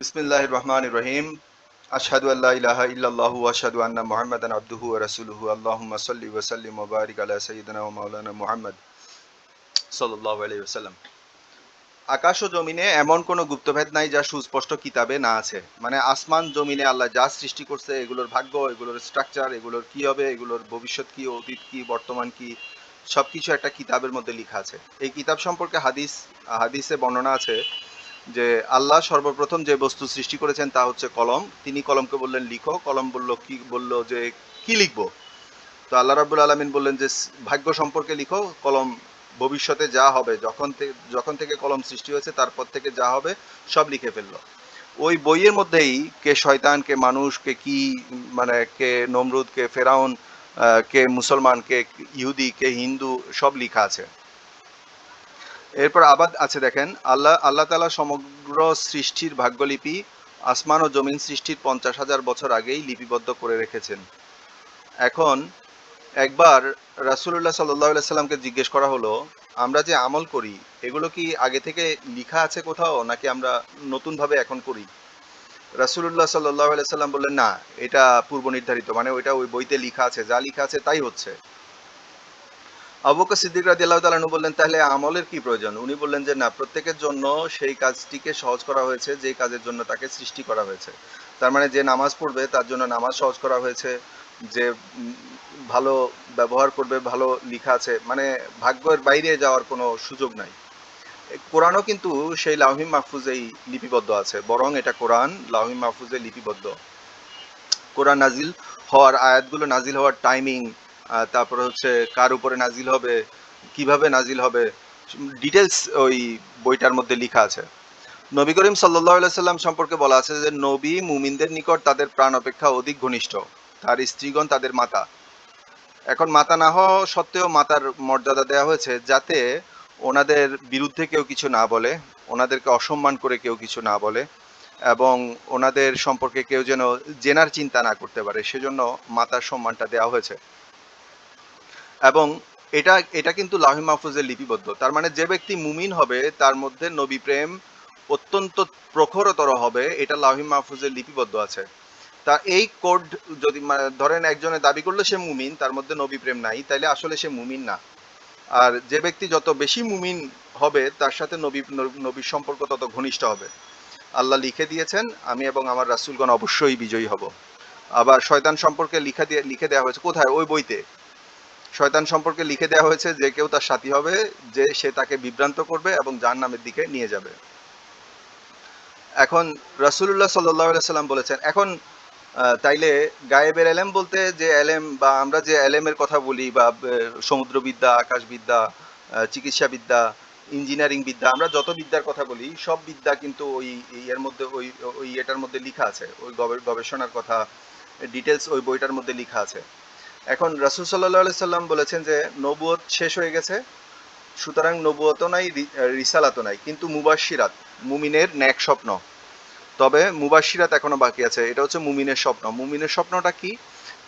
বিসমিল্লাহির রহমানির রহিম। আশহাদু আল্লা ইলাহা ইল্লাল্লাহু ওয়া আশহাদু আন্না মুহাম্মাদান আবদুহু ওয়া রাসূলুহু। আল্লাহুম্মা সাল্লি ওয়া সাল্লিম ওয়া বারিক আলা সাইয়্যিদিনা ওয়া মাওলানা মুহাম্মদ সাল্লাল্লাহু আলাইহি ওয়াসাল্লাম। আকাশ ও জমিনে এমন কোনো গুপ্তভেদ নাই যা সুস্পষ্ট কিতাবে না আছে। মানে আসমান জমিনে আল্লাহ যা সৃষ্টি করছে, এগুলোর ভাগ্য, এগুলোর স্ট্রাকচার, এগুলোর কি হবে, এগুলোর ভবিষ্যৎ কি, অতীত কি, বর্তমান কি, সবকিছু একটা কিতাবের মধ্যে লেখা আছে। এই কিতাব সম্পর্কে হাদিসে বর্ণনা আছে যে আল্লাহ সর্বপ্রথম যে বস্তু সৃষ্টি করেছেন তা হচ্ছে কলম। তিনি কলমকে বললেন লিখো, কলম বলল যে কি লিখবো? তো আল্লাহ রাব্বুল আলামিন বললেন যে ভাগ্য সম্পর্কে লিখো, কলম ভবিষ্যতে যা হবে, যখন থেকে কলম সৃষ্টি হয়েছে তারপর থেকে যা হবে সব লিখে ফেললো। ওই বইয়ের মধ্যেই কে শয়তান, কে মানুষ, কে কি, মানে কে নমরুদ, কে ফেরাউন, কে মুসলমান, কে ইহুদি, কে হিন্দু, সব লেখা আছে। এরপর আবার আছে, দেখেন, আল্লাহ তাআলা সমগ্র সৃষ্টির ভাগ্যলিপি আসমান ও জমিন সৃষ্টির 50,000 বছর আগেই লিপিবদ্ধ করে রেখেছেন। এখন একবার রাসূলুল্লাহ সাল্লাল্লাহু আলাইহি সাল্লামকে জিজ্ঞেস করা হলো, আমরা যে আমল করি এগুলো কি আগে থেকে লিখা আছে কোথাও, নাকি আমরা নতুন ভাবে এখন করি? রাসূলুল্লাহ সাল্লাল্লাহু আলাইহি সাল্লাম বললেন, না, এটা পূর্ব নির্ধারিত, মানে ওইটা ওই বইতে লিখা আছে, যা লিখা আছে তাই হচ্ছে। আবু বকর সিদ্দিক রাদিয়াল্লাহু তাআলা আনহু বললেন, তাহলে আমলের কি প্রয়োজন? উনি বললেন যে না, প্রত্যেকের জন্য সেই কাজটিকে সহজ করা হয়েছে যেই কাজের জন্য তাকে সৃষ্টি করা হয়েছে। তার মানে যে নামাজ পড়বে তার জন্য নামাজ সহজ করা হয়েছে, যে ভালো ব্যবহার করবে, ভালো লিখা আছে, মানে ভাগ্যের বাইরে যাওয়ার কোনো সুযোগ নাই। কোরআনও কিন্তু সেই লাউহি মাহফুজেই লিপিবদ্ধ আছে, বরং এটা কোরআন লাউহি মাহফুজে লিপিবদ্ধ। কোরআন নাজিল হওয়ার, আয়াতগুলো নাজিল হওয়ার টাইমিং, তারপরে হচ্ছে কার উপরে নাজিল হবে, কিভাবে নাজিল হবে, ডিটেলস ওই বইটার মধ্যে লেখা আছে। নবী করিম সাল্লাল্লাহু আলাইহি সাল্লাম সম্পর্কে বলা আছে যে নবী মুমিনদের নিকট তাদের প্রাণ অপেক্ষা অধিক ঘনিষ্ঠ, তার স্ত্রীগণ তাদের মাতা। এখন মাতা না হওয়া সত্ত্বেও মাতার মর্যাদা দেওয়া হয়েছে যাতে ওনাদের বিরুদ্ধে কেউ কিছু না বলে, ওনাদেরকে অসম্মান করে কেউ কিছু না বলে, এবং ওনাদের সম্পর্কে কেউ যেন জেনার চিন্তা না করতে পারে, সেজন্য মাতার সম্মানটা দেওয়া হয়েছে। এবং এটা এটা কিন্তু লাউহে মাহফুজে লিপিবদ্ধ। তার মানে যে ব্যক্তি মুমিন হবে তার মধ্যে নবী প্রেম অত্যন্ত প্রখরতর হবে, এটা লাউহে মাহফুজে লিপিবদ্ধ আছে। তা এই কোড যদি ধরেন একজনে দাবি করলো সে মুমিন, তার মধ্যে নবী প্রেম নাই, তাইলে আসলে সে মুমিন না। আর যে ব্যক্তি যত বেশি মুমিন হবে তার সাথে নবীর সম্পর্ক তত ঘনিষ্ঠ হবে। আল্লাহ লিখে দিয়েছেন, আমি এবং আমার রাসূলগণ অবশ্যই বিজয়ী হব। আবার শয়তান সম্পর্কে লিখে দেওয়া হয়েছে কোথায়? ওই বইতে। শয়তান সম্পর্কে লিখে দেওয়া হয়েছে যে কেউ তার সাথী হবে, যে সে তাকে বিভ্রান্ত করবে এবং জাহান্নামের দিকে নিয়ে যাবে। এখন রাসূলুল্লাহ সাল্লাল্লাহু আলাইহি সাল্লাম বলেছেন, এখন তাইলে গায়েবের এলেম বলতে যে এলেম, বা আমরা যে এলেমের কথা বলি, বা সমুদ্রবিদ্যা, আকাশবিদ্যা, চিকিৎসাবিদ্যা, ইঞ্জিনিয়ারিং বিদ্যা, আমরা যত বিদ্যার কথা বলি সব বিদ্যা কিন্তু ওই এর মধ্যে, ওই এটার মধ্যে লেখা আছে, ওই গবেষণার কথা ডিটেলস ওই বইটার মধ্যে লেখা আছে। এখন রাসূল সাল্লাল্লাহু আলাইহি সাল্লাম বলেছেন যে নবুয়ত শেষ হয়ে গেছে, সুতরাং নবুয়তও নাই, রিসালাতও নাই, কিন্তু মুবাশশিরাত, মুমিনের ন্যাক স্বপ্ন, তবে মুবাশশিরাত এখনো বাকি আছে। এটা হচ্ছে মুমিনের স্বপ্ন। মুমিনের স্বপ্নটা কি?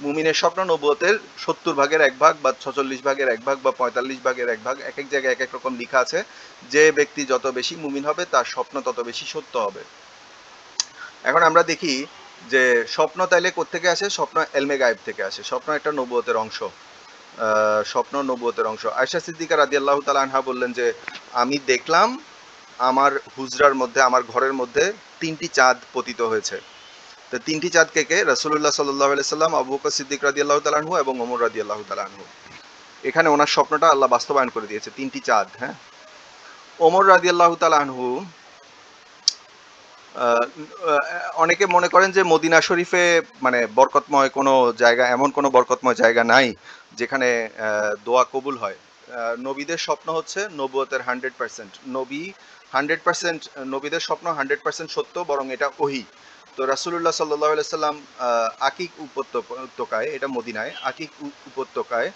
মুমিনের স্বপ্ন নবুয়তের 70 ভাগের 1 ভাগ, বা 46 ভাগের 1 ভাগ, বা 45 ভাগের 1 ভাগ, এক এক জায়গায় এক এক রকম লেখা আছে। যে ব্যক্তি যত বেশি মুমিন হবে তার স্বপ্ন তত বেশি সত্য হবে। এখন আমরা দেখি যে স্বপ্ন তাইলে কোত্থেকে আসে? স্বপ্ন এলমে গায়েব থেকে আসে। স্বপ্ন একটা নবুয়তের অংশ। স্বপ্ন নবুয়তের অংশ। আয়েশা সিদ্দিকা রাদিয়াল্লাহু তাআলা আনহা বললেন যে আমি দেখলাম আমার হুজরার মধ্যে, আমার ঘরের মধ্যে 3টি চাঁদ পতিত হয়েছে। তো 3টি চাঁদ কে কে? রাসূলুল্লাহ সাল্লাল্লাহু আলাইহি সাল্লাম, আবু বকর সিদ্দিক রাদিয়াল্লাহু তাআলা আনহু এবং ওমর রাদিয়াল্লাহু তাআলা আনহু। এখানে ওনার স্বপ্নটা আল্লাহ বাস্তবায়ন করে দিয়েছে, 3টি চাঁদ। হ্যাঁ, ওমর রাদিয়াল্লাহু তাআলা আনহু, আহ, অনেকে মনে করেন যে মদিনা শরীফে মানে বরকতময় কোনো জায়গা, এমন কোনো বরকতময় জায়গা নাই যেখানে দোয়া কবুল হয়। নবীদের স্বপ্ন হচ্ছে নবুয়তের 100%। হান্ড্রেড পার্সেন্ট নবীদের স্বপ্ন 100% সত্য, বরং এটা ওহী। তো রাসূলুল্লাহ সাল্লাল্লাহু আলাইহি সাল্লাম আকিক উপত্যকায়, এটা মদিনায়, আকিক উপত্যকায়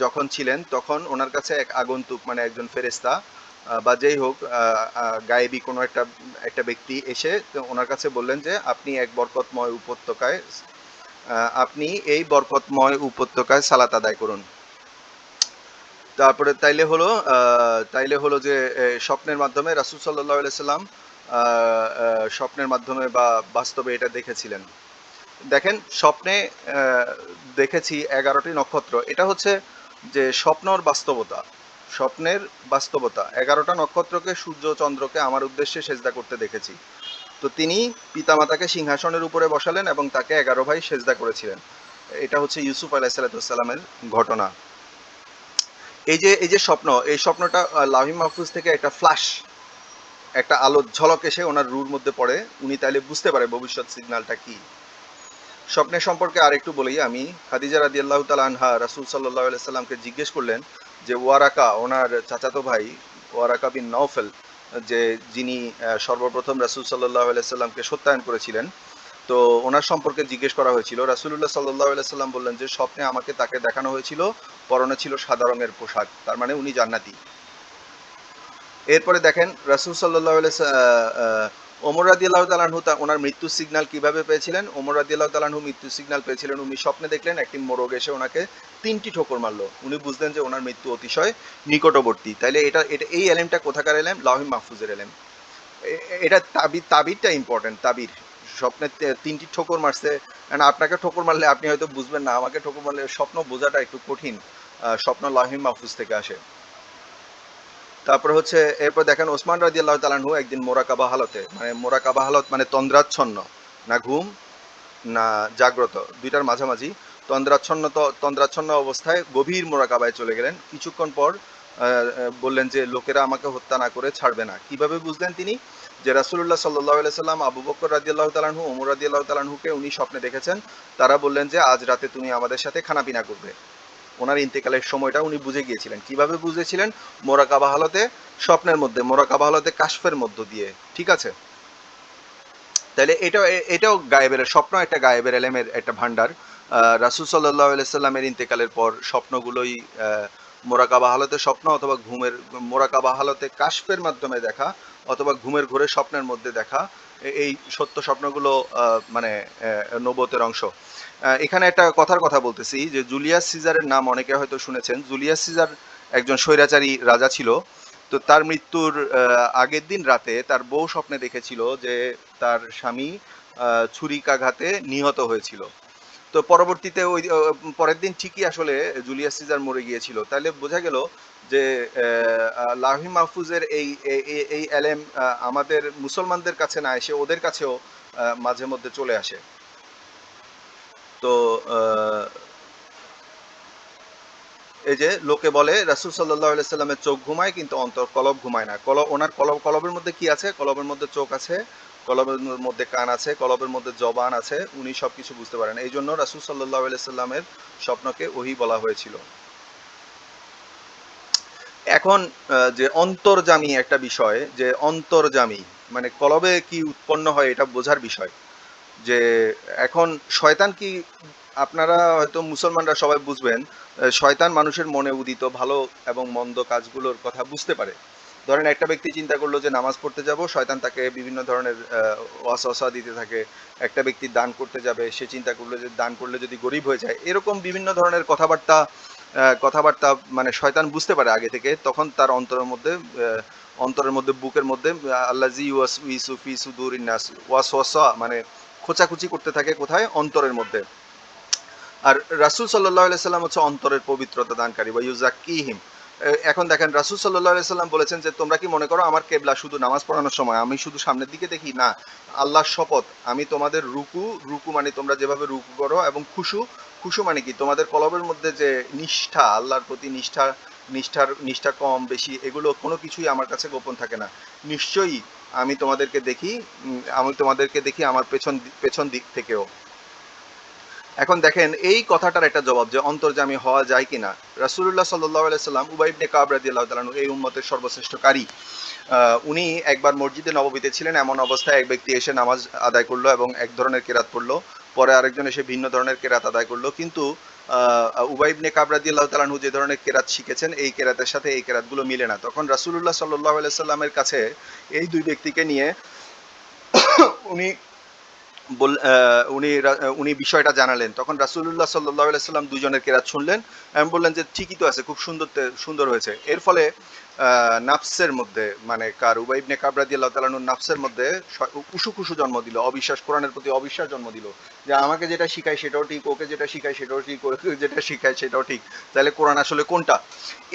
যখন ছিলেন তখন ওনার কাছে এক আগন্তুক, মানে একজন ফেরেশতা, বা যেই হোক, গায়েবী কোনো একটা একটা ব্যক্তি এসে তো ওনার কাছে বললেন যে আপনি এক বরকতময় উপত্যকায়, আপনি এই বরকতময় উপত্যকায় সালাত আদায় করুন। তারপরে তাইলে হলো যে স্বপ্নের মাধ্যমে রাসূল সাল্লাল্লাহু আলাইহি সাল্লাম স্বপ্নের মাধ্যমে বা বাস্তবে এটা দেখেছিলেন। দেখেন স্বপ্নে দেখেছি 11টি নক্ষত্র। এটা হচ্ছে যে স্বপ্নর বাস্তবতা, স্বপ্নের বাস্তবতা। 11টা নক্ষত্রকে, সূর্য চন্দ্রকে আমার উদ্দেশ্যে সেজদা করতে দেখেছি। তো তিনি পিতামাতাকে সিংহাসনের উপরে বসালেন এবং তাকে 11 ভাই সেজদা করেছিলেন। এটা হচ্ছে ইউসুফ আলাইহিসসালামের ঘটনা। এই যে স্বপ্ন, এই স্বপ্নটা লাউহি মাহফুজ থেকে একটা ফ্ল্যাশ, একটা আলোর ঝলক এসে ওনার রুর মধ্যে পড়ে। উনি তাইলে বুঝতে পারে ভবিষ্যৎ সিগন্যালটা কি। স্বপ্নের সম্পর্কে আরেকটু বলি আমি। খাদিজা রাদিয়াল্লাহু তাআলা আনহা রাসূল সাল্লাল্লাহু আলাইহি সাল্লামকে জিজ্ঞেস করলেন যে ওয়ারাকা, ওনার চাচাতো ভাই ওয়ারাকা বিন নওফেল, যে যিনি সর্বপ্রথম রাসূল সাল্লাল্লাহু আলাইহি সাল্লামকে সত্যায়ন করেছিলেন, তো ওনার সম্পর্কে জিজ্ঞেস করা হয়েছিল। রাসূলুল্লাহ সাল্লাল্লাহু আলাইহি সাল্লাম বললেন যে স্বপ্নে আমাকে তাকে দেখানো হয়েছিল, পরনে ছিল সাদা রঙের পোশাক, তার মানে উনি জান্নাতি। এরপরে দেখেন রাসূল সাল্লাল্লাহু আলাইহি ওমর রাদিয়াল্লাহু তাআলা আনহু ওনার মৃত্যুর সিগন্যাল কিভাবে পেয়েছিলেন। ওমর রাদিয়াল্লাহু তাআলা আনহু মৃত্যুর সিগন্যাল পেয়েছিলেন, উনি স্বপ্নে দেখলেন একটি মোরগ এসে ওনাকে 3টি ঠোকর মারলো। উনি বুঝলেন যে ওনার মৃত্যু অতিশয় নিকটবর্তী। তাইলে এটা এটা এই এলেমটা কোথাকার এলেম? লাউহি মাহফুজের এলেম। এটা তাবিরটা ইম্পর্টেন্ট। তাবির স্বপ্নে 3টি ঠোকর মারছে, আপনাকে ঠোকর মারলে আপনি হয়তো বুঝবেন না, আমাকে ঠোকর মারলে স্বপ্ন বোঝাটা একটু কঠিন। স্বপ্ন লাউহি মাহফুজ থেকে আসে। তারপরে হচ্ছে এরপর দেখেন ওসমান রাদিয়াল্লাহু তাআলা আনহু একদিন মোরাকাবা হালতে, মানে মোরাকাবা হালত মানে তন্দ্রাচ্ছন্ন, না ঘুম না জাগ্রত, দুইটার মাঝামাঝি, তন্দ্রাচ্ছন্ন অবস্থায় গভীর মোরাকাবায় চলে গেলেন। কিছুক্ষণ পর বললেন যে লোকেরা আমাকে হত্যা না করে ছাড়বে না। কিভাবে বুঝলেন তিনি? যে রাসূলুল্লাহ সাল্লাল্লাহু আলাইহি সাল্লাম, আবু বকর রাদিয়াল্লাহু তাআলা আনহু, ওমর রাদিয়াল্লাহু তাআলা আনহুকে উনি স্বপ্নে দেখেছেন। তারা বললেন যে আজ রাতে তুমি আমাদের সাথে খানাপিনা করবে। ওনার ইন্তেকালের সময়টা উনি বুঝে গিয়েছিলেন। কিভাবে বুঝেছিলেন? মোরাকাবা হালতে, স্বপ্নের মধ্যে, মোরাকাবা হালতে কাশফের মধ্য দিয়ে। ঠিক আছে? তাহলে এটাও গায়েবের স্বপ্ন, একটা গায়েবের এলেমের একটা ভান্ডার। রাসূল সাল্লাল্লাহু আলাইহি সাল্লামের ইন্তেকালের পর স্বপ্নগুলোই মোরাকাবা হালতে স্বপ্ন, অথবা মোরাকাবা হালতে কাশফের মাধ্যমে দেখা, অথবা ঘুমের ঘোরে স্বপ্নের মধ্যে দেখা, এই সত্য স্বপ্নগুলো মানে নবুয়তের অংশ। এখানে একটা কথার কথা বলতেছি যে জুলিয়াস সিজারের নাম অনেকে হয়তো শুনেছেন। জুলিয়াস সিজার একজন স্বৈরাচারী রাজা ছিল। তো তার মৃত্যুর আগের দিন রাতে তার বউ স্বপ্নে দেখেছিল যে তার স্বামী ছুরিকাঘাতে নিহত হয়েছিল। তো পরবর্তীতে ওই পরের দিন ঠিকই আসলে জুলিয়াস সিজার মরে গিয়েছিল। তাহলে বোঝা গেল যে লাউহি মাহফুজের এই এলেম আমাদের মুসলমানদের কাছে না এসে ওদের কাছেও মাঝে মধ্যে চলে আসে। তো এই যে লোকে বলে রাসূল সাল্লাল্লাহু আলাইহি সাল্লামের চোখ ঘুমায় কিন্তু অন্তর কলব ঘুমায় না। ওনার কলবের মধ্যে কি আছে? কলবের মধ্যে চোখ আছে, কলবের মধ্যে কান আছে, কলবের মধ্যে জবান আছে। উনি সবকিছু বুঝতে পারেন। এই জন্য রাসূল সাল্লাল্লাহু আলাইহি সাল্লামের স্বপ্নকে ওহী বলা হয়েছিল। এখন যে অন্তর্যামী একটা বিষয়, যে অন্তর্যামী মানে কলবে কি উৎপন্ন হয় এটা বোঝার বিষয়। যে এখন শয়তান কি, আপনারা হয়তো মুসলমানরা সবাই বুঝবেন, শয়তান মানুষের মনে উদিত ভালো এবং মন্দ কাজগুলোর কথা বুঝতে পারে। ধরেন একটা ব্যক্তি চিন্তা করলো যে নামাজ পড়তে যাব, শয়তান তাকে বিভিন্ন ধরনের ওয়াসওয়াসা দিতে থাকে। একটা ব্যক্তি দান করতে যাবে, সে চিন্তা করলো যে দান করলে যদি গরিব হয়ে যায়, এরকম বিভিন্ন ধরনের কথাবার্তা মানে শয়তান বুঝতে পারে আগে থেকে। তখন তার অন্তরের মধ্যে বুকের মধ্যে আল্লাজি ওয়াসউইসু ফি সুদুরিন নাস, ওয়াসওয়াসা মানে খোঁচাখুচি করতে থাকে কোথায়? অন্তরের মধ্যে। আর রাসূল সাল্লাল্লাহু আলাইহি সাল্লাম হচ্ছে অন্তরের পবিত্রতা দানকারী, বা ইউজাক্কিহিম। এখন দেখেন রাসূল সাল্লাল্লাহু আলাইহি সাল্লাম বলেছেন যে তোমরা কি মনে করো আমার কেবলা শুধু নামাজ পড়ানোর সময় আমি শুধু সামনের দিকে দেখি? না, আল্লাহর শপথ, আমি তোমাদের রুকু মানে তোমরা যেভাবে রুকু করো, এবং খুশু মানে কি? তোমাদের কলবের মধ্যে যে নিষ্ঠা, আল্লাহর প্রতি নিষ্ঠা কম বেশি এগুলো কোনো কিছুই আমার কাছে গোপন থাকে না। নিশ্চয়ই আমি তোমাদেরকে দেখি আমার পেছন দিক থেকেও। এখন দেখেন এই কথাটার একটা জবাব, যে অন্তর্যামী হওয়া যায় কিনা। রাসূলুল্লাহ সাল্লাল্লাহু আলাইহি সাল্লাম, উবাই ইবনে কাব রাদিয়াল্লাহু তাআলা আনহু, এই উম্মতের সর্বশ্রেষ্ঠ কারি, উনি একবার মসজিদে নববীতে ছিলেন। এমন অবস্থায় এক ব্যক্তি এসে নামাজ আদায় করলো এবং এক ধরনের কেরাত পড়লো। পরে আরেকজন এসে ভিন্ন ধরনের কেরাত আদায় করলো। কিন্তু উবাই ইবনে কাব রাদিয়াল্লাহু তাআলা আনহু যে ধরনের কেরাত শিখেছেন, এই কেরাতের সাথে এই কেরাতগুলো মিলে না। তখন রাসূলুল্লাহ সাল্লাল্লাহু আলাইহি সাল্লামের কাছে এই দুই ব্যক্তিকে নিয়ে উনি উনি বিষয়টা জানালেন, তখন রাসূলুল্লাহ সাল্লাল্লাহু আলাইহি সাল্লাম দুজনের কেরাত শুনলেন এবং বললেন যে ঠিকই তো আছে, খুব সুন্দর হয়েছে। এর ফলে নাফসের মধ্যে, মানে কার, উবাই ইবনে কাব রাদিয়াল্লাহু তাআলা আনহুর নাফসের মধ্যে কুসু জন্ম দিল, অবিশ্বাস, কোরআনের প্রতি অবিশ্বাস জন্ম দিল, যে আমাকে যেটা শিখায় সেটাও ঠিক, ওকে যেটা শিখায় সেটাও ঠিক, ওকে যেটা শিখায় সেটাও ঠিক, তাহলে কোরআন আসলে কোনটা?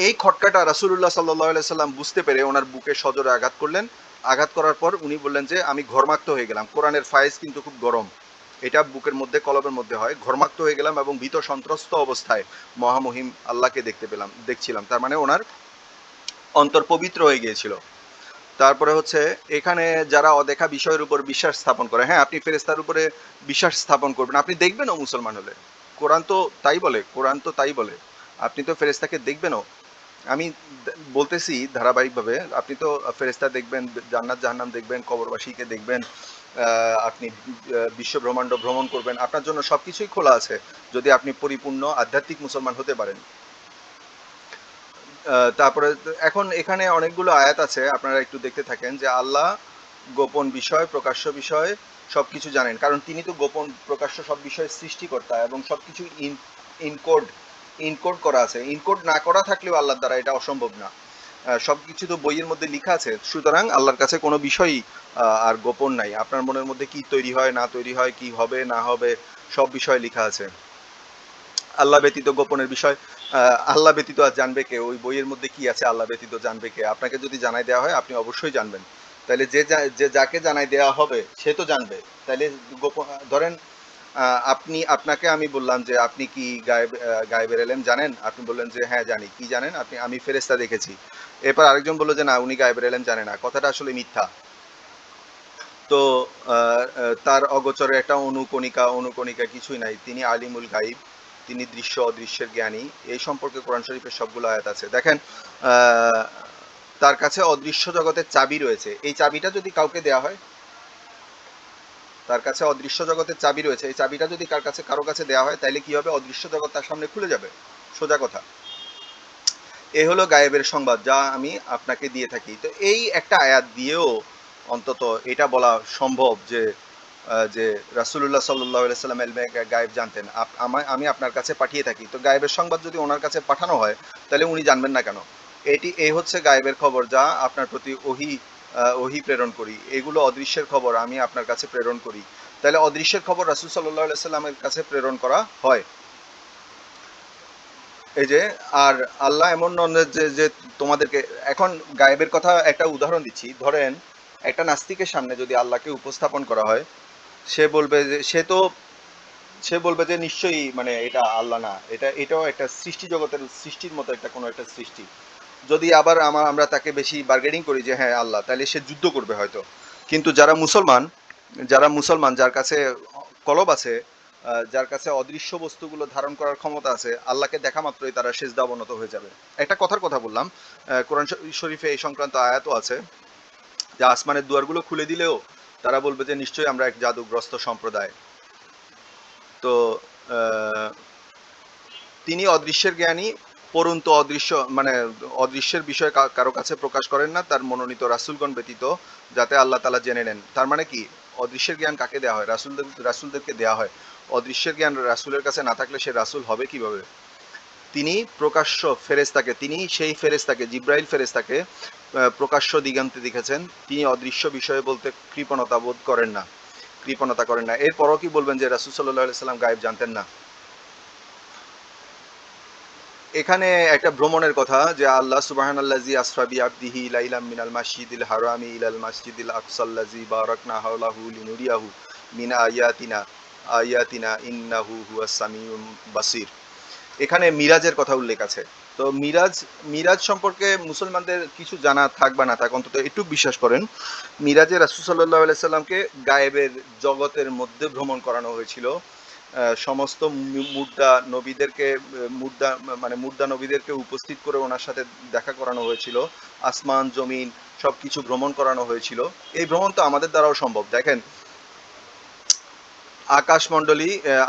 এই খটকাটা রাসূলুল্লাহ সাল্লাল্লাহু আলাইহি সাল্লাম বুঝতে পেরে ওনার বুকে সজোরে আঘাত করলেন। আঘাত করার পর উনি বললেন যে আমি ঘর্মাক্ত হয়ে গেলাম, কোরআনের ফায়েজ কিন্তু খুব গরম, এটা বুকের মধ্যে, কলবের মধ্যে হয়, ঘর্মাক্ত হয়ে গেলাম এবং ভীত সন্ত্রস্ত অবস্থায় মহামহিম আল্লাহকে দেখছিলাম, তার মানে ওনার অন্তর পবিত্র হয়ে গিয়েছিল। তারপরে হচ্ছে এখানে যারা অদেখা বিষয়ের উপর বিশ্বাস স্থাপন করে, হ্যাঁ আপনি ফেরেশতার উপরে বিশ্বাস স্থাপন করবেন, আপনি দেখবেনও মুসলমান হলে, কোরআন তো তাই বলে, আপনি তো ফেরেশতাকে দেখবেনও। আমি বলতেছি ধারাবাহিকভাবে, আপনি তো ফেরেশতা দেখবেন, জান্নাত জাহান্নাম দেখবেন, কবরবাসীকে দেখবেন, আপনি বিশ্ব ব্রহ্মাণ্ড ভ্রমণ করবেন, আপনার জন্য সবকিছুই খোলা আছে যদি আপনি পরিপূর্ণ আধ্যাত্মিক মুসলমান হতে পারেন। তারপরে এখন এখানে অনেকগুলো আয়াত আছে, আপনারা একটু দেখতে থাকেন, যে আল্লাহ গোপন বিষয়, প্রকাশ্য বিষয় সবকিছু জানেন, কারণ তিনি তো গোপন প্রকাশ্য সব বিষয়ের সৃষ্টিকর্তা এবং সবকিছু ইনকোড ইনকোড করা আছে, ইনকোড না করা থাকলেও আল্লাহর দ্বারা এটা অসম্ভব না। সবকিছু তো বইয়ের মধ্যে লেখা আছে, সুতরাং আল্লাহর কাছে কোনো বিষয়ই আর গোপন নাই। আপনার মনের মধ্যে কি তৈরি হয় না তৈরি হয়, কি হবে না হবে, সব বিষয় লেখা আছে। আল্লাহ ব্যতীত গোপনের বিষয়, আল্লাহ ব্যতীত আর জানবে কে? ওই বইয়ের মধ্যে কি আছে আল্লাহ ব্যতীত জানবে কে? আপনাকে যদি জানাই দেওয়া হয় আপনি অবশ্যই জানবেন। তাহলে যে যাকে জানাই দেওয়া হবে সে তো জানবে। তাহলে গোপন, ধরেন আপনাকে আমি বললাম যে আপনি কি গায়েবের এলেম জানেন? আপনি বললেন যে হ্যাঁ জানি। কি জানেন আপনি? আমি ফেরেশতা দেখেছি। এরপর আরেকজন বলল যে না, উনি গায়েবের এলেম জানে না, কথাটা আসলে মিথ্যা। তো তার অগোচরে একটা অনুকণিকা কিছুই নাই, তিনি আলিমুল গাইব, তিনি দৃশ্য অদৃশ্যের জ্ঞানী। এই সম্পর্কে কোরআন শরীফের সবগুলো আয়াত আছে, দেখেন। আহ, তার কাছে অদৃশ্য জগতের চাবি রয়েছে, এই চাবিটা যদি কাউকে দেওয়া হয়, তার কাছে অদৃশ্য জগতের চাবি রয়েছে, এই চাবিটা যদি কারো কাছে দেওয়া হয় তাহলে কি হবে? অদৃশ্য জগৎ তার সামনে খুলে যাবে, সোজা কথা। এ হলো গায়েবের সংবাদ যা আমি আপনাকে দিয়ে থাকি। তো এই একটা আয়াত দিয়েও অন্তত এটা বলা সম্ভব যে যে রাসূলুল্লাহ সাল্লাল্লাহু আলাইহি সাল্লাম এলমে গায়েব জানতেন। আমি আপনার কাছে পাঠিয়ে থাকি, তো গায়েবের সংবাদ যদি ওনার কাছে পাঠানো হয় তাহলে উনি জানবেন না কেন? এই হচ্ছে গায়েবের খবর যা আপনার প্রতি ওহি প্রেরণ করি। এগুলো অদৃশ্যের খবর আমি আপনার কাছে প্রেরণ করি। তাহলে অদৃশ্যের খবর রাসূল সাল্লাল্লাহু আলাইহি সাল্লামের কাছে প্রেরণ করা হয়। এই যে, আর আল্লাহ এমন নন যে তোমাদেরকে, এখন গায়েবের কথা একটা উদাহরণ দিচ্ছি, ধরেন একটা নাস্তিকের সামনে যদি আল্লাহকে উপস্থাপন করা হয়, সে বলবে যে সে বলবে যে নিশ্চয়ই, মানে এটা আল্লাহ না, এটাও একটা সৃষ্টির মতো একটা কোনো একটা সৃষ্টি। যদি আবার আমরা তাকে বেশি বার্গেনিং করি যে হ্যাঁ আল্লাহ, তাহলে সে যুদ্ধ করবে হয়তো। কিন্তু যারা মুসলমান, যার কাছে কলব আছে, যার কাছে অদৃশ্য বস্তুগুলো ধারণ করার ক্ষমতা আছে, আল্লাহকে দেখা মাত্রই তারা সেজদা অবনত হয়ে যাবে। একটা কথার কথা বললাম, কোরআন শরীফে এই সংক্রান্ত আয়াতও আছে, যে আসমানের দুয়ারগুলো খুলে দিলেও তারা বলবে যে নিশ্চয়ই আমরা এক জাদুগ্রস্ত সম্প্রদায়। তো আহ, তিনি অদৃশ্যের জ্ঞানী, পরন্তু মানে অদৃশ্যের বিষয় কারো কাছে প্রকাশ করেন না তার মনোনীত রাসূলগণ ব্যতীত, যাতে আল্লাহ তাআলা জেনে নেন। তার মানে কি? অদৃশ্যের জ্ঞান কাকে দেওয়া হয়? রাসূলদেরকে দেওয়া হয়। অদৃশ্যের জ্ঞান রাসূলের কাছে না থাকলে সে রাসূল হবে কিভাবে? তিনি প্রকাশ্য ফেরেশতাকে, তিনি সেই ফেরেশতাকে, জিব্রাইল ফেরেশতাকে প্রকাশ্য দিগান্তে দেখেছেন। তিনি অদৃশ্য বিষয়ে বলতে কৃপণতা করেন না। এরপরও কি বলবেন যে রাসূল সাল্লাল্লাহু আলাইহি সাল্লাম গায়েব জানতেন না? এখানে একটা ভ্রমণের কথা, যে আল্লাহ সুবহানাল্লাজি আসরা বিআবদিহি লাইলাম মিনাল মাসজিদিল হারামি ইলাল মাসজিদিল আকসাল্লাজি বারাকনা হাওলাহু লিনুরিয়াহু মিন আয়াতিনা ইন্নাহু হুয়াস সামিউল বাসির। এখানে মিরাজের কথা উল্লেখ আছে। তো মিরাজ সম্পর্কে মুসলমানদের কিছু জানা থাক বা না থাক, অন্তত একটু বিশ্বাস করেন, মিরাজে রাসূল সাল্লাল্লাহু আলাইহি সাল্লামকে গায়েবের জগতের মধ্যে ভ্রমণ করানো হয়েছিল। সমস্ত মুর্দা নবীদেরকে, মুর্দা মানে মুর্দা নবীদেরকে উপস্থিত করে ওনার সাথে দেখা করানো হয়েছিল। আসমান জমিন সবকিছু ভ্রমণ করানো হয়েছিল। এই ভ্রমণ তো আমাদের দ্বারাও সম্ভব, দেখেন।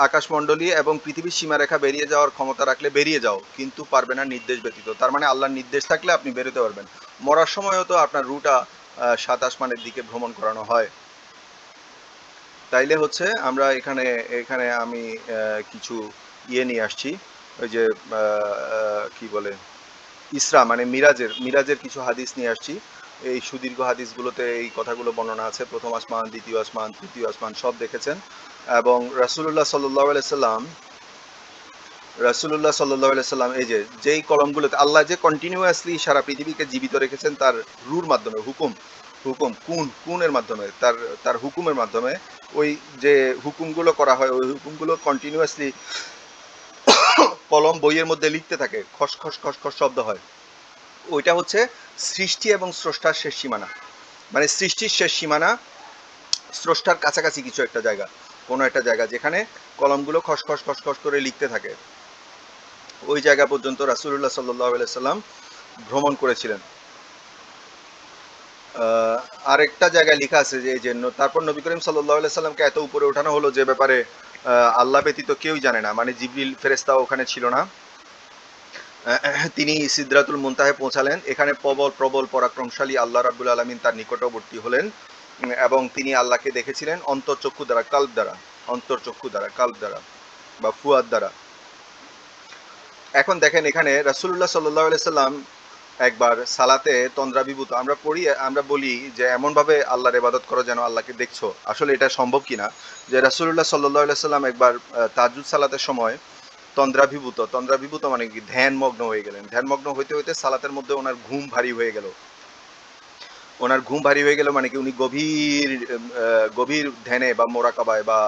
আকাশমণ্ডলী এবং পৃথিবীর সীমারেখা বেরিয়ে যাওয়ার ক্ষমতা রাখলে বেরিয়ে যাও, কিন্তু পারবে না নির্দেশ ব্যতীত। তার মানে আল্লাহর নির্দেশ থাকলে আপনি বেরোতে পারবেন। মরার সময়ও তো আপনার রুটা সাত আসমানের দিকে ভ্রমণ করানো হয়। তাইলে হচ্ছে আমরা এখানে এখানে আমি কিছু নিয়ে আসছি, ওই যে কি বলে ইসরা মানে মিরাজের কিছু হাদিস নিয়ে আসছি। এই সুদীর্ঘ হাদিসগুলোতে এই কথাগুলো বর্ণনা আছে, প্রথম আসমান, দ্বিতীয় আসমান, তৃতীয় আসমান সব দেখেছেন। এবং রাসূলুল্লাহ সাল্লাল্লাহু আলাইহি সাল্লাম এই যে যেই কলমগুলোতে আল্লাহ যে কন্টিনিউয়াসলি সারা পৃথিবীকে জীবিত রেখেছেন তার রুর মাধ্যমে, হুকুম হুকুম কুনের মাধ্যমে, তার তার হুকুমের মাধ্যমে, ওই যে হুকুমগুলো করা হয় ওই হুকুমগুলো কন্টিনিউয়াসলি কলম বইয়ের মধ্যে লিখতে থাকে, খস খস খস খস শব্দ হয়। ওইটা হচ্ছে সৃষ্টি এবং স্রষ্টার শেষ সীমানা। মানে সৃষ্টির শেষ সীমানা স্রষ্টার কাছাকাছি কিছু একটা জায়গা, কোনো একটা জায়গা যেখানে কলমগুলো খস খস খস খস করে লিখতে থাকে। ওই জায়গা পর্যন্ত রাসূলুল্লাহ সাল্লাল্লাহু আলাইহি সাল্লাম ভ্রমণ করেছিলেন। আরেকটা জায়গায় লেখা আছে যে এই যে তারপর নবী করিম সাল্লাল্লাহু আলাইহি সাল্লামকে এত উপরে ওঠানো হলো যে ব্যাপারে আল্লাহ ব্যতীত কেউই জানে না, মানে জিবরিল ফেরেশতাও ওখানে ছিল না। তিনি সিদরাতুল মুনতাহে পৌঁছালেন। এখানে প্রবল প্রবল পরাক্রমশালী আল্লাহ রাব্বুল আলামিন তার নিকটবর্তী হলেন এবং তিনি আল্লাহকে দেখেছিলেন অন্তর্চক্ষু দ্বারা, কাল্ব দ্বারা, অন্তর্চক্ষু দ্বারা, কাল্ব দ্বারা বা ফুয়াদ দ্বারা। এখন দেখেন এখানে রাসূলুল্লাহ সাল্লাল্লাহু আলাইহি সাল্লাম একবার সালাতে তন্দ্রাভিভূত, আমরা পড়ি, আমরা বলি যে এমন ভাবে আল্লাহর ইবাদত করো যেন আল্লাহকে দেখছো। আসলে এটা সম্ভব কিনা যে রাসূলুল্লাহ সাল্লাল্লাহু আলাইহি সাল্লাম একবার তাহাজ্জুদ সালাতের সময় তন্দ্রাভিভূত মানে কি ধ্যানমগ্ন হয়ে গেলেন। ধ্যানমগ্ন হইতে হইতে সালাতের মধ্যে ওনার ঘুম ভারী হয়ে গেল। ওনার ঘুম ভারী হয়ে গেল মানে কি উনি গভীর গভীর ধ্যানে বা মোরাকাবায় বা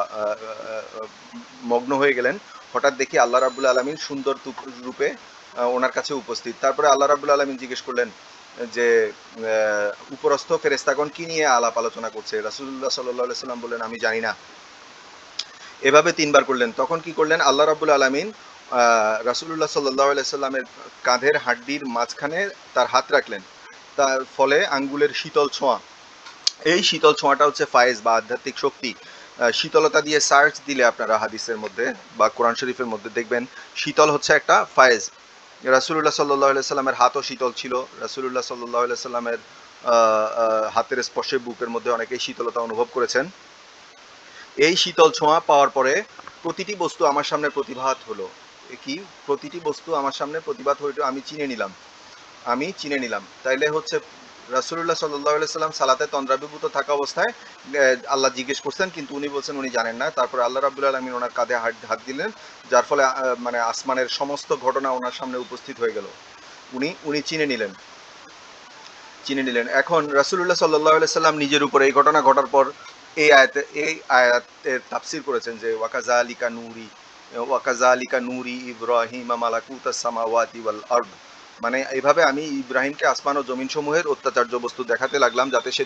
মগ্ন হয়ে গেলেন। হঠাৎ দেখি আল্লাহ রাব্বুল আলামিন সুন্দর রূপে ওনার কাছে উপস্থিত। তারপরে আল্লাহ রাব্বুল আলামিন জিজ্ঞেস করলেন যে উপরস্থ ফেরেশতাগণ কি নিয়ে আলাপ আলোচনা করছে। রাসূলুল্লাহ সাল্লাল্লাহু আলাইহি সাল্লাম বললেন আমি জানি না। এভাবে তিনবার করলেন। তখন কি করলেন আল্লাহ রাব্বুল আলামিন রাসূলুল্লাহ সাল্লাল্লাহু আলাইহি সাল্লামের কাঁধের হাড্ডির মাঝখানে তার হাত রাখলেন। তার ফলে আঙ্গুলের শীতল ছোঁয়া, এই শীতল ছোঁয়াটা হচ্ছে ফায়েজ বা আধ্যাত্মিক শক্তি। শীতলতা দিয়ে সার্চ দিলে আপনারা হাদিসের মধ্যে বা কোরআন শরীফের মধ্যে দেখবেন শীতল হচ্ছে একটা ফায়েজ। রাসূলুল্লাহ সাল্লাল্লাহু আলাইহি সাল্লামের হাতও শীতল ছিল। রাসূলুল্লাহ সাল্লাল্লাহু আলাইহি সাল্লামের হাতের স্পর্শে বুকের মধ্যে অনেকেই শীতলতা অনুভব করেছেন। এই শীতল ছোঁয়া পাওয়ার পরে প্রতিটি বস্তু আমার সামনে প্রতিভাত হলো। কি প্রতিটি বস্তু আমার সামনে প্রতিভাত হইল, আমি চিনে নিলাম। তাইলে হচ্ছে রাসূলুল্লাহ সাল্লাল্লাহু আলাইহি সাল্লাম সালাতে তন্দ্রাভিভূত থাকা অবস্থায় আল্লাহ জিজ্ঞেস করছেন কিন্তু উনি বলছেন উনি জানেন না। তারপরে আল্লাহ রাব্বুল আলামিন ওনার কাঁধে হাত দিলেন, যার ফলে মানে আসমানের সমস্ত ঘটনা ওনার সামনে উপস্থিত হয়ে গেল। উনি উনি চিনে নিলেন। এখন রাসূলুল্লাহ সাল্লাল্লাহু আলাইহি সাল্লাম নিজের উপর এই ঘটনা ঘটার পর এই আয়াতের তাফসীর করেছেন যে ওয়াকাযালিকা নুরি ইব্রাহিম মালাকুতাস সামাওয়াতি ওয়াল আরদ, মানে এইভাবে আমি ইব্রাহিমকে আসমান ও জমিন সমূহের অত্যাচার্য বস্তু দেখাতে লাগলাম যাতে সে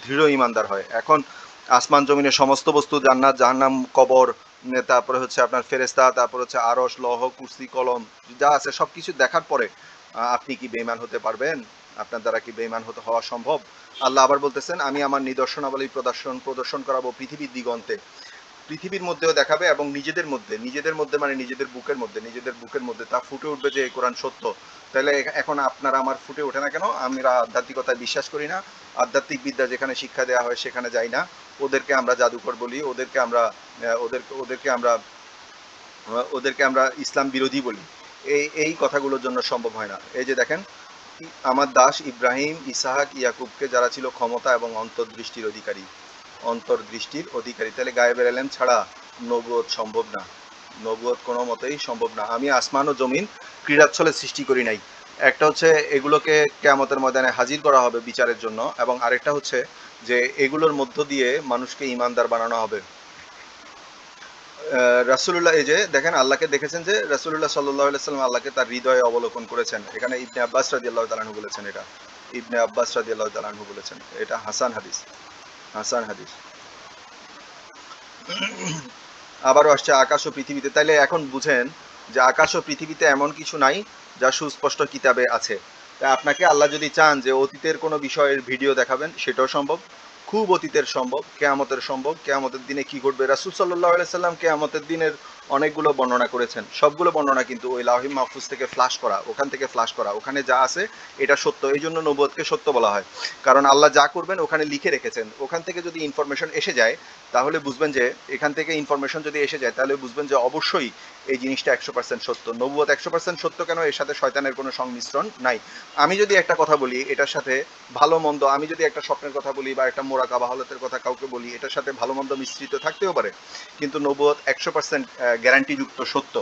দৃঢ় ইমানদার হয়। এখন আসমান জমিনের সমস্ত বস্তু, জান্নাত জাহান্নাম, কবর, তারপরে হচ্ছে আপনার ফেরেশতা, তারপর হচ্ছে আরশ, লৌহ, কুরসি, কলম যা আছে সবকিছু দেখার পরে আপনি কি বেঈমান হতে পারবেন? আপনার দ্বারা কি বেঈমান হওয়া সম্ভব? আল্লাহ আবার বলতেছেন আমি আমার নিদর্শনাবলী প্রদর্শন করাবো পৃথিবীর দিগন্তে, পৃথিবীর মধ্যেও দেখাবে এবং নিজেদের মধ্যে মানে নিজেদের বুকের মধ্যে তা ফুটে উঠবে যে কোরআন সত্য। তাহলে এখন আপনারা আমার ফুটে ওঠে না কেন? আমরা আধ্যাত্মিকতায় বিশ্বাস করি না, আধ্যাত্মিক বিদ্যা যেখানে শিক্ষা দেওয়া হয় সেখানে যাই না, ওদেরকে আমরা জাদুকর বলি, ওদেরকে আমরা ইসলাম বিরোধী বলি। এই কথাগুলোর জন্য সম্ভব হয় না। এই যে দেখেন আমার দাস ইব্রাহিম, ইসহাক, ইয়াকুবকে যারা ছিল ক্ষমতা এবং অন্তর্দৃষ্টির অধিকারী, তাহলে গায়েবের এলেম ছাড়া নবুয়ত সম্ভব না, নবুয়ত কোনো মতেই সম্ভব না। আমি আসমান ও জমিন ক্রীড়াচ্ছলে সৃষ্টি করি নাই। একটা হচ্ছে এগুলোকে কিয়ামতের ময়দানে হাজির করা হবে বিচারের জন্য, এবং আরেকটা হচ্ছে যে এগুলোর মধ্য দিয়ে মানুষকে ইমানদার বানানো হবে। রাসূলুল্লাহ এই যে দেখেন আল্লাহকে দেখেছেন যে রাসূলুল্লাহ সাল্লাল্লাহু আলাইহি সাল্লাম আল্লাহকে তার হৃদয়ে অবলোকন করেছেন। এখানে ইবনে আব্বাস রাদিয়াল্লাহু তাআলা আনহু বলেছেন, এটা ইবনে আব্বাস রাদিয়াল্লাহু তাআলা আনহু বলেছেন, এটা হাসান হাদিস। আবারও আসছে আকাশ ও পৃথিবীতে। তাইলে এখন বুঝেন যে আকাশ ও পৃথিবীতে এমন কিছু নাই যা সুস্পষ্ট কিতাবে আছে। তাই আপনাকে আল্লাহ যদি চান যে অতীতের কোনো বিষয়ের ভিডিও দেখাবেন সেটাও সম্ভব, খুব অতীতের সম্ভব, কেয়ামতের দিনে কি ঘটবে। রাসূল সাল্লাল্লাহু আলাইহি সাল্লাম কেয়ামতের দিনের অনেকগুলো বর্ণনা করেছেন, সবগুলো বর্ণনা কিন্তু ওই লাউহি মাহফুজ থেকে ফ্লাশ করা, ওখান থেকে ফ্লাশ করা, ওখানে যা আছে এটা সত্য। এই জন্য নবুয়তকে সত্য বলা হয়, কারণ আল্লাহ যা করবেন ওখানে লিখে রেখেছেন। ওখান থেকে যদি ইনফরমেশন এসে যায় তাহলে বুঝবেন যে, এখান থেকে ইনফরমেশন যদি এসে যায় তাহলে বুঝবেন যে অবশ্যই এই জিনিসটা 100% সত্য। নবুয়ত 100% সত্য কেন? এর সাথে শয়তানের কোনো সংমিশ্রণ নাই। আমি যদি একটা কথা বলি এটার সাথে ভালো মন্দ, আমি যদি একটা স্বপ্নের কথা বলি বা একটা মোরাকাবা হালতের কথা কাউকে বলি, এটার সাথে ভালো মন্দ মিশ্রিত থাকতেও পারে, কিন্তু নবুয়ত 100% গ্যারান্টিযুক্ত সত্য।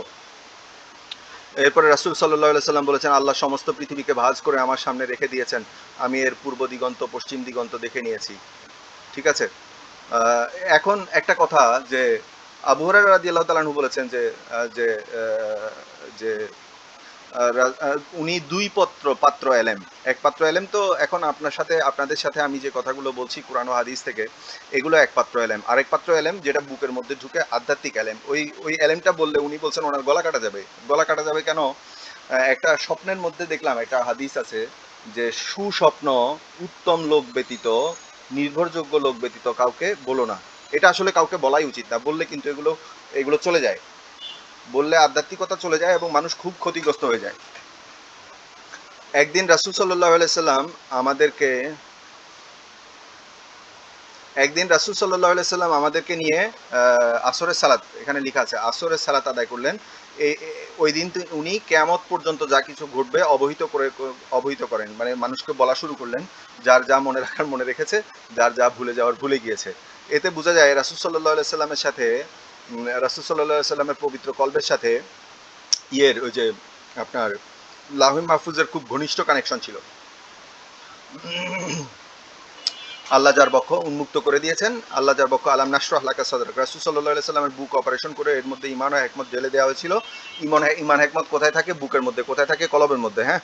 এরপরে রাসূল সাল্লাল্লাহু আলাইহি সাল্লাম বলেছেন, আল্লাহ সমস্ত পৃথিবীকে ভাঁজ করে আমার সামনে রেখে দিয়েছেন, আমি এর পূর্ব দিগন্ত পশ্চিম দিগন্ত দেখে নিয়েছি। ঠিক আছে। আহ, এখন একটা কথা, যে আবু হুরায়রা রাদিয়াল্লাহু তাআলা আনহু বলেছেন যে যে যে উনি দুই পাত্র এলেম, এক পাত্র এলেম। তো এখন আপনার সাথে আপনাদের সাথে আমি যে কথাগুলো বলছি কোরআন ও হাদিস থেকে, এগুলো এক পাত্র এলেম। আরেক পাত্র এলেম যেটা বুকের মধ্যে ঢুকে, আধ্যাত্মিক এলেম। ওই এলেমটা বললে উনি বলছেন ওনার গলা কাটা যাবে। গলা কাটা যাবে কেন? একটা স্বপ্নের মধ্যে দেখলাম, একটা হাদিস আছে যে সুস্বপ্ন উত্তম লোক ব্যতীত, নির্ভরযোগ্য লোক ব্যতীত কাউকে বলো না। এটা আসলে কাউকে বলাই উচিত না, বললে কিন্তু এগুলো এগুলো চলে যায়, বললে আধ্যাত্মিকতা চলে যায় এবং মানুষ খুব ক্ষতিগ্রস্ত হয়ে যায়। একদিন রাসূল সাল্লাল্লাহু আলাইহি সাল্লাম আমাদেরকে একদিন রাসূল সাল্লাল্লাহু আলাইহি সাল্লাম আমাদেরকে নিয়ে আসরের সালাত, এখানে লেখা আছে আসরের সালাত আদায় করলেন। ওই দিন উনি কিয়ামত পর্যন্ত যা কিছু ঘটবে অবহিত করেন, মানে মানুষকে বলা শুরু করলেন। যার যা মনে রাখার মনে রেখেছে, যার যা ভুলে যাওয়ার ভুলে গিয়েছে। এতে বোঝা যায় রাসূল সাল্লাল্লাহু আলাইহি সাল্লামের সাথে, রাসূল সাল্লাল্লাহু আলাইহি সাল্লামের পবিত্র কলবের সাথে ওই যে আপনার লাউহে মাহফুজের খুব ঘনিষ্ঠ কানেকশন ছিল। আল্লাহ যার বক্ষ উন্মুক্ত করে দিয়েছেন, আল্লাহ যার বক্ষ আলাম নাশরাহ লাকা সাদরাক, রাসূল সাল্লাল্লাহু আলাইহি সাল্লামের বুক অপারেশন করে এর মধ্যে ঈমান ও হিকমত ঢেলে দেওয়া হয়েছিল। ঈমান হিকমত কোথায় থাকে? বুকের মধ্যে। কোথায় থাকে? কলবের মধ্যে। হ্যাঁ,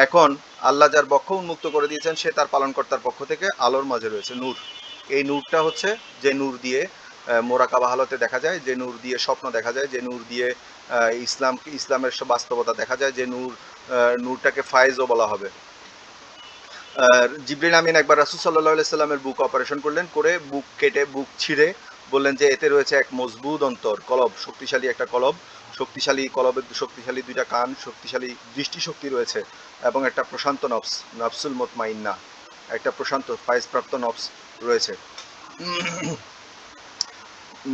এখন আল্লাহ যার বক্ষ উন্মুক্ত করে দিয়েছেন, সে তার পালনকর্তার পক্ষ থেকে আলোর মাঝে রয়েছে নূর। এই নূরটা হচ্ছে যে নূর দিয়ে মোরাকাবা হালতে দেখা যায়, যে নূর দিয়ে স্বপ্ন দেখা যায়, যে নূর দিয়ে ইসলামের বাস্তবতা দেখা যায়, যে নূরটাকে ফায়েজও বলা হবে। জিবরিল আমিন একবার রাসূল সাল্লাল্লাহু আলাইহি সাল্লামের বুক অপারেশন করলেন, করে বুক কেটে বুক ছিঁড়ে বললেন যে এতে রয়েছে এক মজবুত অন্তর, কলব, শক্তিশালী একটা কলব, শক্তিশালী কলবের শক্তিশালী দুইটা কান, শক্তিশালী দৃষ্টিশক্তি রয়েছে এবং একটা প্রশান্ত নফস, নফসুল মুতমাইন্না, একটা প্রশান্ত ফায়েজপ্রাপ্ত নফস রয়েছে।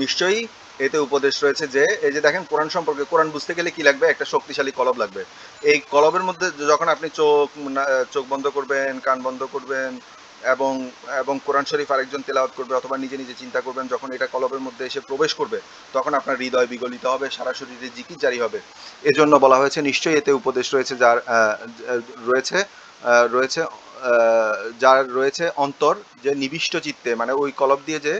নিশ্চয়ই এতে উপদেশ রয়েছে যে, এই যে দেখেন কোরআন সম্পর্কে, কোরআন বুঝতে গেলে কি লাগবে? একটা শক্তিশালী কলব লাগবে। এই কলবের মধ্যে যখন আপনি চোখ বন্ধ করবেন, কান বন্ধ করবেন এবং এবং কোরআন শরীফ আরেকজন তেলাওয়াত করবে অথবা নিজে নিজে চিন্তা করবেন, যখন এটা কলবের মধ্যে এসে প্রবেশ করবে তখন আপনার হৃদয় বিগলিত হবে, সারা শরীরে জিকির জারি হবে। এজন্য বলা হয়েছে নিশ্চয়ই এতে উপদেশ রয়েছে যার রয়েছে রয়েছে যার রয়েছে অন্তর, যে নিবিষ্ট চিত্তে, মানে ওই কলব দিয়ে যে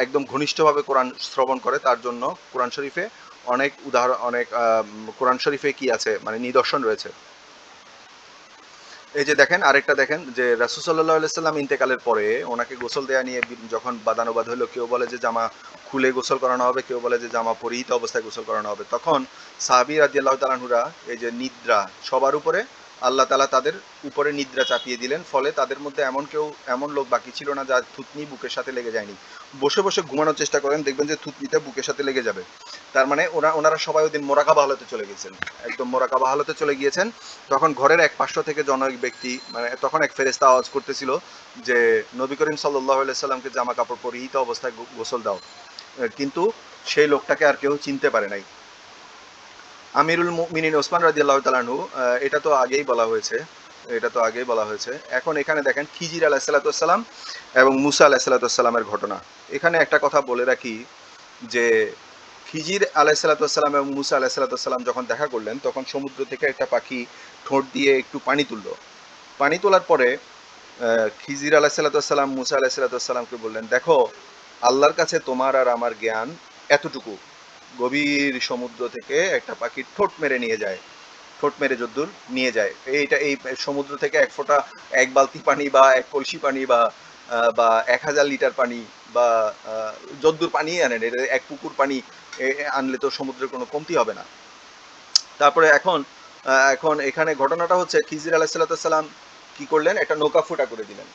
একদম ঘনিষ্ঠভাবে কোরআন শ্রবণ করে, তার জন্য কোরআন শরীফে অনেক উদাহরণ, অনেক কোরআন শরীফে কি আছে, মানে নিদর্শন রয়েছে। এই যে দেখেন, আরেকটা দেখেন যে রাসূল সাল্লাল্লাহু আলাইহি সাল্লাম ইন্তেকালের পরে ওনাকে গোসল দেয়া নিয়ে যখন বাদানুবাদ হলো, কেউ বলে যে জামা খুলে গোসল করানো হবে, কেউ বলে যে জামা পরিহিত অবস্থায় গোসল করানো হবে, তখন সাহাবী রাদিয়াল্লাহু তাআলা আনহুরা, এই যে নিদ্রা সবার উপরে, আল্লাহ তাআলা তাদের উপরে নিদ্রা চাপিয়ে দিলেন, ফলে তাদের মধ্যে এমন লোক বাকি ছিল না যার থুতনি বুকের সাথে লেগে যায়নি। বসে বসে ঘুমানোর চেষ্টা করেন, দেখবেন যে থুতনিটা বুকের সাথে লেগে যাবে। তার মানে ওনারা সবাই ওই দিন মোরাকাবা হালতে চলে গেছেন, একদম মোরাকাবা হালতে চলে গিয়েছেন। তখন ঘরের এক পার্শ্ব থেকে জনৈক ব্যক্তি, মানে তখন এক ফেরেশতা আওয়াজ করতেছিল যে নবী করিম সাল্লাল্লাহু আলাইহি সাল্লামকে জামা কাপড় পরিহিত অবস্থায় গোসল দাও। কিন্তু সেই লোকটাকে আর কেউ চিনতে পারে নাই। আমিরুল মুমিনিন ওসমান রাদিয়াল্লাহু তাআলা আনহু, এটা তো আগেই বলা হয়েছে। এখন এখানে দেখেন খিজির আলাইহিস সালাতু ওয়াস সালাম এবং মুসা আলাইহিস সালাতু ওয়াস সালামের ঘটনা। এখানে একটা কথা বলে রাখি যে খিজির আলাইসালাতাম এবং মুসা আলাইসালাতাম যখন দেখা করলেন, তখন সমুদ্র থেকে একটা পাখি ঠোঁট দিয়ে একটু পানি তুললো। পানি তোলার পরে খিজির আলাইসালাতাম মুসা আলাইসালাতামকে বললেন, দেখো, আল্লাহর কাছে তোমার আর আমার জ্ঞান এতটুকু, গভীর সমুদ্র থেকে একটা পাখি ঠোঁট মেরে নিয়ে যায়, ঠোঁট মেরে যদ্দূর নিয়ে যায়, এই সমুদ্র থেকে এক ফোঁটা, এক বালতি পানি বা এক কলসি পানি বা 1000 লিটার পানি বা যদ্দূর পানি আনেন, এটা এক পুকুর পানি আনলে তো সমুদ্রের কোনো কমতি হবে না। তারপরে এখন এখানে ঘটনাটা হচ্ছে খিজির আলাইসাল্লাম কি করলেন, একটা নৌকা ফুটা করে দিলেন।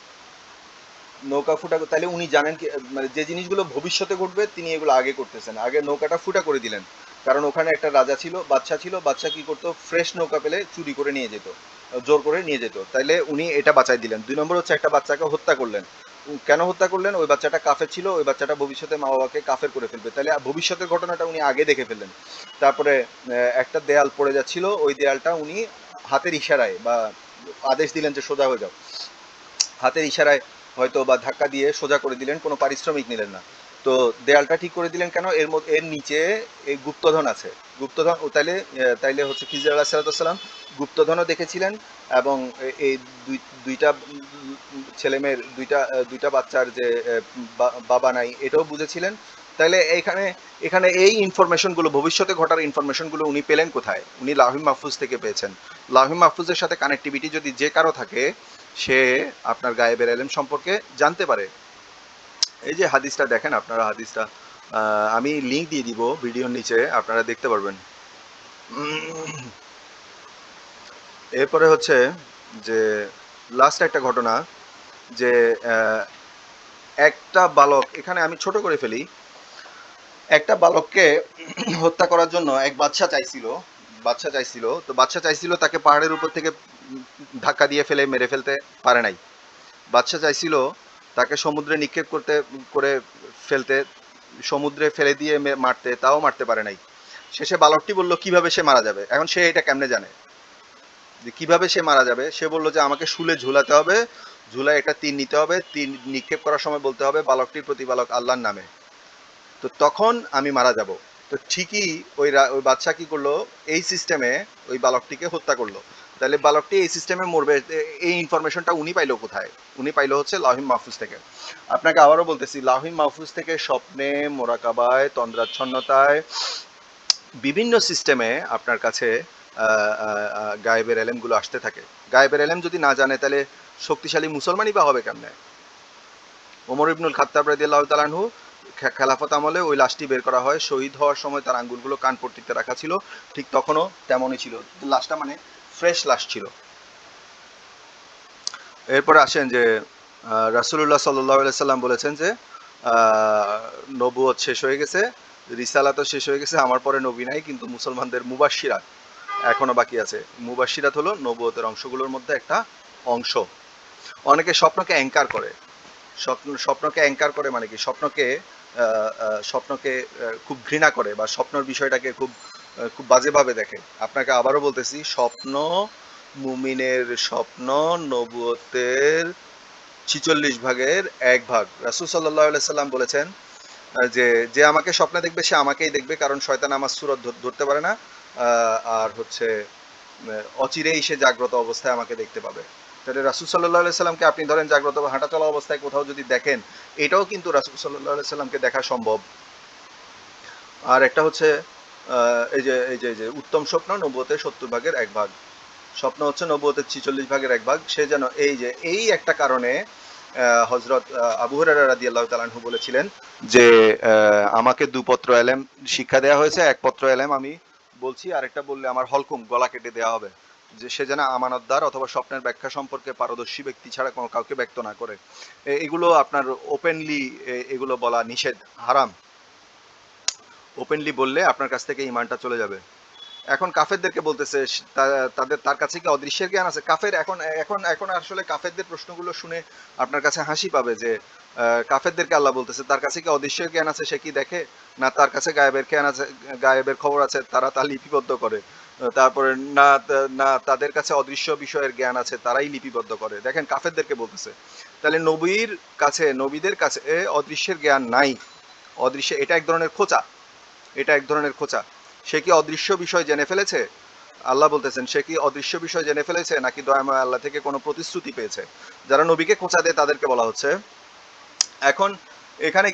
নৌকা ফুটা, তাহলে উনি জানেন কি, মানে যে জিনিসগুলো ভবিষ্যতে ঘটবে তিনি এগুলো আগে করতেছেন, আগে নৌকাটা ফুটা করে দিলেন। কারণ ওখানে একটা রাজা ছিল, বাদশা ছিল, বাদশা কি করতো, ফ্রেশ নৌকা পেলে চুরি করে নিয়ে যেত, জোর করে নিয়ে যেত। তাইলে উনি এটা বাঁচাই দিলেন। 2 নম্বর হচ্ছে একটা বাচ্চাকে হত্যা করলেন। কেন হত্যা করলেন? ওই বাচ্চাটা কাফের ছিল, ওই বাচ্চাটা ভবিষ্যতে মা বাবাকে কাফের করে ফেলবে, তাহলে ভবিষ্যতের ঘটনাটা উনি আগে দেখে ফেললেন। তারপরে একটা দেয়াল পড়ে যাচ্ছিল, ওই দেয়ালটা উনি হাতের ইশারায় বা আদেশ দিলেন যে সোজা হয়ে যাও, হাতের ইশারায় হয়তো বা ধাক্কা দিয়ে সোজা করে দিলেন, কোনো পারিশ্রমিক নিলেন না। তো দেয়ালটা ঠিক করে দিলেন কেন? এর মধ্যে এর নিচে এই গুপ্তধন আছে। গুপ্তধন ও তাইলে তাইলে হচ্ছে খিজির আলাহ সাল্লাম গুপ্তধনও দেখেছিলেন, এবং এই দুইটা ছেলেমেয়ের দুইটা বাচ্চার যে বাবা নাই এটাও বুঝেছিলেন। তাইলে এখানে এখানে এই ইনফরমেশনগুলো, ভবিষ্যতে ঘটার ইনফরমেশনগুলো উনি পেলেন কোথায়? উনি লাউহি মাহফুজ থেকে পেয়েছেন। লাউহি মাহফুজের সাথে কানেক্টিভিটি যদি যে কারো থাকে, সে আপনার গায়েবের এলেম সম্পর্কে জানতে পারে। এই যে হাদিসটা দেখেন, আপনারা হাদিসটা আমি লিংক দিয়ে দিব ভিডিওর নিচে, আপনারা দেখতে পারবেন। এরপরে হচ্ছে যে লাস্ট একটা ঘটনা, যে একটা বালক, এখানে আমি ছোট করে ফেলি, একটা বালককে হত্যা করার জন্য এক বাদশা চাইছিল, তো বাদশা চাইছিল তাকে পাহাড়ের উপর থেকে ধাক্কা দিয়ে ফেলে মেরে ফেলতে, পারে নাই। বাদশা চাইছিল তাকে সমুদ্রে নিক্ষেপ করে ফেলতে, সমুদ্রে ফেলে দিয়ে মারতে, তাও মারতে পারে নাই। শেষে বালকটি বলল কিভাবে সে মারা যাবে। এখন সে এটা কেমনে জানে যে কিভাবে সে মারা যাবে? সে বলল যে আমাকে শুলে ঝুলাতে হবে, ঝুলায় একটা তীর নিতে হবে, তীর নিক্ষেপ করার সময় বলতে হবে বালকটির প্রতিপালক আল্লাহর নামে, তো তখন আমি মারা যাব। তো ঠিকই ওই বাদশা কি করলো, এই সিস্টেমে ওই বালকটিকে হত্যা করলো। তাহলে বালকটি এই সিস্টেমে মরবে, এই ইনফরমেশনটা উনি পাইলো কোথায়? উনি পাইলো হচ্ছে লাহিম মাহফুজ থেকে। আপনাকে আবারও বলতেছি, লাহিম মাহফুজ থেকে স্বপ্নে, মোরাকাবায়, তন্দ্রাচ্ছন্নতায়, বিভিন্ন সিস্টেমে আপনার কাছে গায়েবের এলেমগুলো আসতে থাকে। গায়েবের এলেম যদি না জানে, তাহলে শক্তিশালী মুসলমানই বা হবে কেমনে? ওমর ইবনুল খাত্তাব রাদিয়াল্লাহু তাআলা আনহু খেলাফত আমলে ওই লাশটি বের করা হয়, শহীদ হওয়ার সময় তার আঙ্গুলগুলো কান পট্টিতে রাখা ছিল, ঠিক তখনও তেমনই ছিল লাশটা, মানে ফ্রেশ লাশ ছিল। এরপরে আসেন যে রাসূলুল্লাহ সাল্লাল্লাহু আলাইহি সাল্লাম বলেছেন যে নবুয়ত শেষ হয়ে গেছে, রিসালাতও শেষ হয়ে গেছে, আমার পরে নবী নাই, কিন্তু মুসলমানদের মুবাশশিরাত এখনো বাকি আছে। মুবাশশিরাত হলো নবুয়তের অংশগুলোর মধ্যে একটা অংশ। অনেকে স্বপ্নকে অ্যাঙ্কার করে, স্বপ্নকে অ্যাঙ্কার করে মানে কি, স্বপ্নকে খুব ঘৃণা করে, বা স্বপ্নর বিষয়টাকে খুব বাজেভাবে দেখে। আপনাকে আবারও বলতেছি, স্বপ্ন, মুমিনের স্বপ্ন নবুয়তের 46 ভাগের 1 ভাগ। রাসূল সাল্লাল্লাহু আলাইহি সাল্লাম বলেছেন যে যে আমাকে স্বপ্নে দেখবে সে আমাকেই দেখবে, কারণ শয়তান আমার সূরত ধরতে পারে না, আর হচ্ছে অচিরেই সে জাগ্রত অবস্থায় আমাকে দেখতে পাবে। তাহলে রাসূল সাল্লাল্লাহু আলাইহি সাল্লামকে আপনি ধরেন জাগ্রত বা হাঁটা চলা অবস্থায় কোথাও যদি দেখেন, এটাও কিন্তু রাসূল সাল্লাল্লাহু আলাইহি সাল্লামকে দেখা সম্ভব। আর একটা হচ্ছে এই যে উত্তম স্বপ্ন নবুয়তের 70 ভাগের 1 ভাগ। স্বপ্ন হচ্ছে নবুয়তের 46 ভাগের 1 ভাগ। সে যেন এই একটা কারণে হযরত আবু হুরায়রা রাদিয়াল্লাহু তাআলা আনহু বলেছিলেন যে আমাকে 2 পত্র এলেম শিক্ষা দেওয়া হয়েছে, 1 পত্র এলেম আমি বলছি, আরেকটা বললে আমার হলকুম গলা কেটে দেওয়া হবে, যে সে যেন আমানতদার অথবা স্বপ্নের ব্যাখ্যা সম্পর্কে পারদর্শী ব্যক্তি ছাড়া কোনো কাউকে ব্যক্ত না করে। এগুলো আপনার ওপেনলি এগুলো বলা নিষেধ, হারাম। ওপেনলি বললে আপনার কাছ থেকে ইমানটা চলে যাবে। এখন কাফেরদেরকে বলতেছে তার কাছে কি অদৃশ্যের জ্ঞান আছে? কাফের এখন এখন এখন আসলে কাফেরদের প্রশ্নগুলো শুনে আপনার কাছে হাসি পাবে যে কাফেরদেরকে আল্লাহ বলতেছে তার কাছে কি অদৃশ্যের জ্ঞান আছে, সে কি দেখে? না তার কাছে গায়েবের জ্ঞান আছে, গায়েবের খবর আছে, তারা তা লিপিবদ্ধ করে। তারপরে না তাদের কাছে অদৃশ্য বিষয়ের জ্ঞান আছে, তারাই লিপিবদ্ধ করে। দেখেন কাফেরদেরকে বলতেছে। তাহলে নবীদের কাছে অদৃশ্যের জ্ঞান নাই। অদৃশ্য এটা এক ধরনের খোঁচা, এটা এক ধরনের খোঁচা। সে কি অদৃশ্য বিষয় জেনে ফেলেছে? আল্লাহ বলতেছেন সে কি অদৃশ্য বিষয় জেনে ফেলেছে, নাকি দয়াময় আল্লাহ থেকে কোনো প্রতিশ্রুতি পেয়েছে? যারা নবীকে খোঁচা দেয় তাদেরকে বলা হচ্ছে। এখন এখানে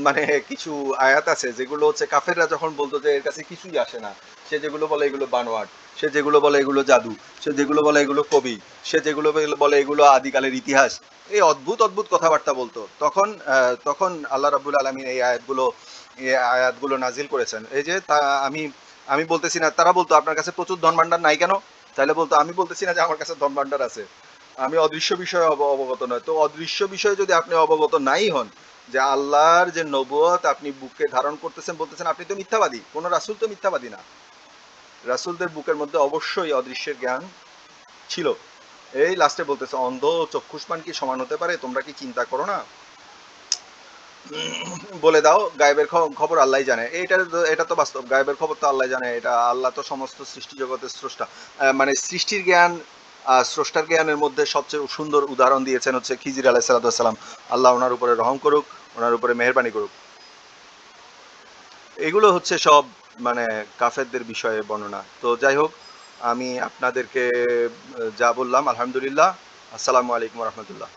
মানে কিছু আয়াত আছে যেগুলো হচ্ছে কাফেররা যখন বলতো যে এর কাছে কিছুই আসে না, সে যেগুলো বলে এগুলো বানোয়াট, সে যেগুলো বলে এগুলো জাদু, সে যেগুলো বলে এগুলো কবি, সে যেগুলো বলে এগুলো আদিকালের ইতিহাস, এই অদ্ভুত অদ্ভুত কথাবার্তা বলতো। তখন আল্লাহ রাব্বুল আলামিন এই আয়াতগুলো নাজিল করেছেন। এই যে আমি আমি বলতেছি না, তারা বলতো আপনার কাছে প্রচুর ধন ভাণ্ডার নাই কেন? তাহলে বলতো আমি বলতেছি না যে আমার কাছে ধন ভাণ্ডার আছে, আমি অদৃশ্য বিষয়ে অবগত নয়। তো অদৃশ্য বিষয়ে যদি আপনি অবগত নাই হন, যে আল্লাহর যে নবুয়ত আপনি বুকে ধারণ করতেছেন, বলতেছেন আপনি তো মিথ্যাবাদী, কোন রাসূল তো মিথ্যাবাদী না। রাসূলদের বুকের মধ্যে অবশ্যই অদৃশ্যের জ্ঞান ছিল। এই লাস্টে বলতেছে অন্ধ ও চক্ষুষ্মান কি সমান হতে পারে? তোমরা কি চিন্তা করো না? বলে দাও গায়েবের খবর আল্লাহই জানে। এটা তো বাস্তব, গায়েবের খবর তো আল্লাহ জানে। এটা আল্লাহ তো সমস্ত সৃষ্টি জগতের স্রষ্টা। মানে সৃষ্টির জ্ঞান স্রষ্টার জ্ঞানের মধ্যে সবচেয়ে সুন্দর উদাহরণ দিয়েছেন হচ্ছে খিজির আলাইহিস সালাম। আল্লাহ ওনার উপরে রহম করুক, ওনার উপরে মেহেরবানি করুক। এগুলো হচ্ছে সব মানে কাফেরদের বিষয়ে বর্ণনা। তো যাই হোক, আমি আপনাদেরকে যা বললাম আলহামদুলিল্লাহ। আসসালামু আলাইকুম রহমতুল্লাহ।